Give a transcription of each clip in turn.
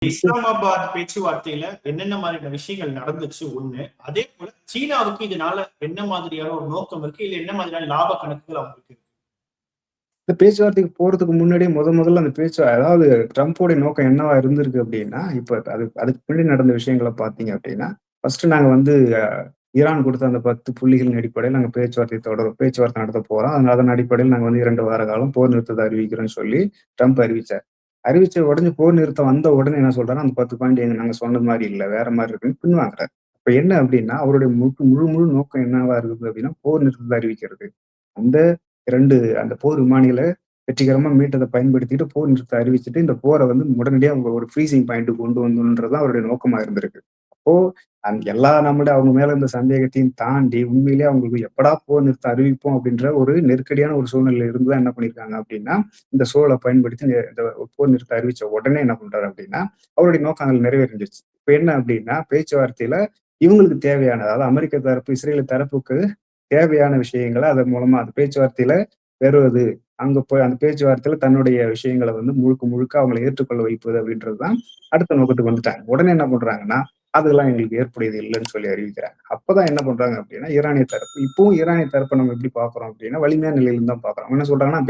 இஸ்லாமாபாத் பேச்சுவார்த்தையில என்னென்ன மாதிரியான விஷயங்கள் நடந்துச்சு ஒண்ணு. அதே போல சீனாவுக்கு இதனால என்ன மாதிரியான ஒரு நோக்கம் இருக்கு? இல்ல என்ன மாதிரியான லாப கணக்குகள் அவங்களுக்கு இருக்கு? இந்த பேச்சுவார்த்தைக்கு போறதுக்கு முன்னாடியே முதல்ல அந்த அதாவது ட்ரம்ப்போடைய நோக்கம் என்னவா இருந்திருக்கு அப்படின்னா, இப்ப அதுக்கு முன்னாடி நடந்த விஷயங்கள பார்த்தீங்க அப்படின்னா, ஃபர்ஸ்ட் நாங்க வந்து ஈரான் குடுத்த அந்த 10 புள்ளிகளின் அடிப்படையில நாங்க பேச்சுவார்த்தை நடத்தப் போறோம். அதன் அடிப்படையில் நாங்க வந்து 2 வார காலம் போர் நிறுத்தத்தை அறிவிக்கிறோம்னு சொல்லி ட்ரம்ப் அறிவிச்சார். அறிவிச்ச உடனே போர் நிறுத்தம் வந்த உடனே என்ன சொல்றாருன்னா, அந்த 10 பாயிண்ட் நாங்க சொன்னது மாரி இல்ல. வேற மாரி இருக்குன்னு பின்வாங்குறாரு. இப்ப என்ன அப்படின்னா, அவருடைய முழு நோக்கம் என்னவா இருக்குது அப்படின்னா, போர் நிறுத்தத்தை அறிவிக்கிறது. அந்த 2 அந்த போர் விமானிகள வெற்றிகரமா மீட்டத பயன்படுத்திட்டு போர் நிறுத்தத்தை அறிவிச்சுட்டு, இந்த போர வந்து உடனடியா அவங்க ஒரு ஃப்ரீசிங் பாயிண்ட்க்கு கொண்டு வரணும்ன்றது தான் அவருடைய நோக்கமா இருந்திருக்கு. அப்போ எல்லா அவங்க மேல இருந்த சந்தேகத்தையும் தாண்டி, உண்மையிலேயே அவங்களுக்கு எப்படா போர் நிறுத்தம் அறிவிப்போம் அப்படின்ற ஒரு நெருக்கடியான ஒரு சூழ்நிலையில இருந்து தான் என்ன பண்ணியிருக்காங்க அப்படின்னா, இந்த சூழல பயன்படுத்தி இந்த போர் நிறுத்தம் அறிவிச்ச உடனே என்ன பண்றாரு அப்படின்னா, அவருடைய நோக்கங்கள் நிறைவேறிருந்துச்சு. இப்ப என்ன அப்படின்னா, பேச்சுவார்த்தையில இவங்களுக்கு தேவையான அதாவது அமெரிக்க தரப்பு, இஸ்ரேல் தரப்புக்கு தேவையான விஷயங்கள அதன் மூலமா அந்த பேச்சுவார்த்தையில பெறுவது. அங்க போய் அந்த பேச்சுவார்த்தையில தன்னுடைய விஷயங்கள வந்து முழுக்க அவங்கள ஏற்றுக்கொள்ள வைப்பது அப்படின்றது தான் அடுத்த நோக்கத்துக்கு வந்துட்டாங்க. உடனே என்ன பண்றாங்கன்னா, அதெல்லாம் எங்களுக்கு ஏற்புடையது இல்லன்னு சொல்லி அறிவிக்கிறாங்க. அப்பதான் என்ன பண்றாங்க அப்படின்னா, ஈரானிய தரப்பு இப்பவும் ஈரானிய தரப்ப நம்ம எப்படி பார்க்கிறோம் அப்படின்னா, வலிமையான நிலையில இருந்து தான் பார்க்கிறோம். அவங்க என்ன சொல்றாங்கன்னா,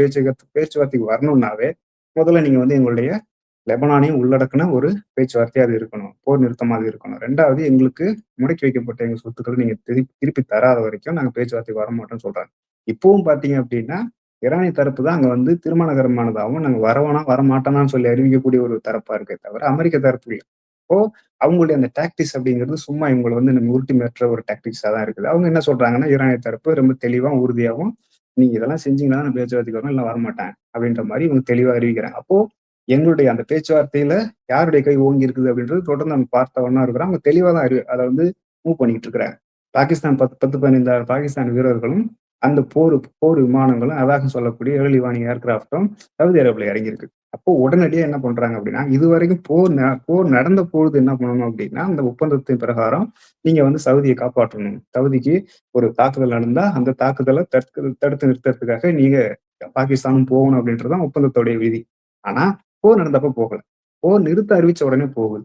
பேச்சுவார்த்தைக்கு வரணும்னாவே, முதல்ல நீங்க வந்து எங்களுடைய லெபனானையும் உள்ளடக்குன ஒரு பேச்சுவார்த்தையா அது இருக்கணும். போர் நிறுத்தமா அது இருக்கணும். 2வது எங்களுக்கு முடக்கி வைக்கப்பட்ட எங்க சொத்துக்கள நீங்க திருப்பி தராத வரைக்கும் நாங்க பேச்சுவார்த்தைக்கு வரமாட்டோம்னு சொல்றாங்க. இப்பவும் பார்த்தீங்க அப்படின்னா, ஈரானிய தரப்பு தான் அங்க வந்து தீர்மானகரமானதாவும், நாங்க வரவேணா, வரமாட்டோம்னு சொல்லி அறிவிக்கக்கூடிய ஒரு தரப்பா இருக்கே தவிர, அமெரிக்க தரப்பு இல்ல. அப்போ அவங்களுடைய அந்த டாக்டிக்ஸ் அப்படிங்கிறது சும்மா இவங்கள வந்து நம்ம உருட்டி மிரட்டுற ஒரு டாக்டிக்ஸா தான் இருக்குது. அவங்க என்ன சொல்றாங்கன்னா, ஈரானிய தரப்பு ரொம்ப தெளிவா, உறுதியாவும், நீங்க இதெல்லாம் செஞ்சீங்கன்னா தான் நான் பேச்சுவார்த்தைக்கு வருவேன், இல்ல வரமாட்டேன். அப்படின்ற மாரி இவங்க தெளிவா அறிவிக்கிறாங்க. அப்போ எங்களுடைய அந்த பேச்சுவார்த்தையில யாருடைய கை ஓங்கி இருக்குது அப்படின்றது தொடர்ந்து நம்ம பார்த்த வண்ணம் இருக்கிறோம். அவங்க தெளிவா தான் அத வந்து மூவ் பண்ணிக்கிட்டு இருக்கிறாங்க. பாகிஸ்தான் 15,000 பாகிஸ்தான் வீரர்களும், அந்த போர் விமானங்களும், அதாக சொல்லக்கூடிய ஏர்லி வார்னிங் ஏர்கிராப்டும் சவுதி அரேபியால இறங்கியிருக்கு. அப்போ உடனடியா என்ன பண்றாங்க அப்படின்னா, இதுவரைக்கும் போர் நடந்த பொழுது என்ன பண்ணணும் அப்படின்னா, அந்த ஒப்பந்தத்தின் பிரகாரம் நீங்க வந்து சவுதிய காப்பாற்றணும். சவுதிக்கு ஒரு தாக்குதல் நடந்தா, அந்த தாக்குதல தடுத்து நிறுத்துறதுக்காக நீங்க பாகிஸ்தானும் போகணும் அப்படின்றது தான் ஒப்பந்தத்துடைய விதி. ஆனா, போர் நடந்தப்ப போகல. போர் நிறுத்த அறிவிச்ச உடனே போகுது.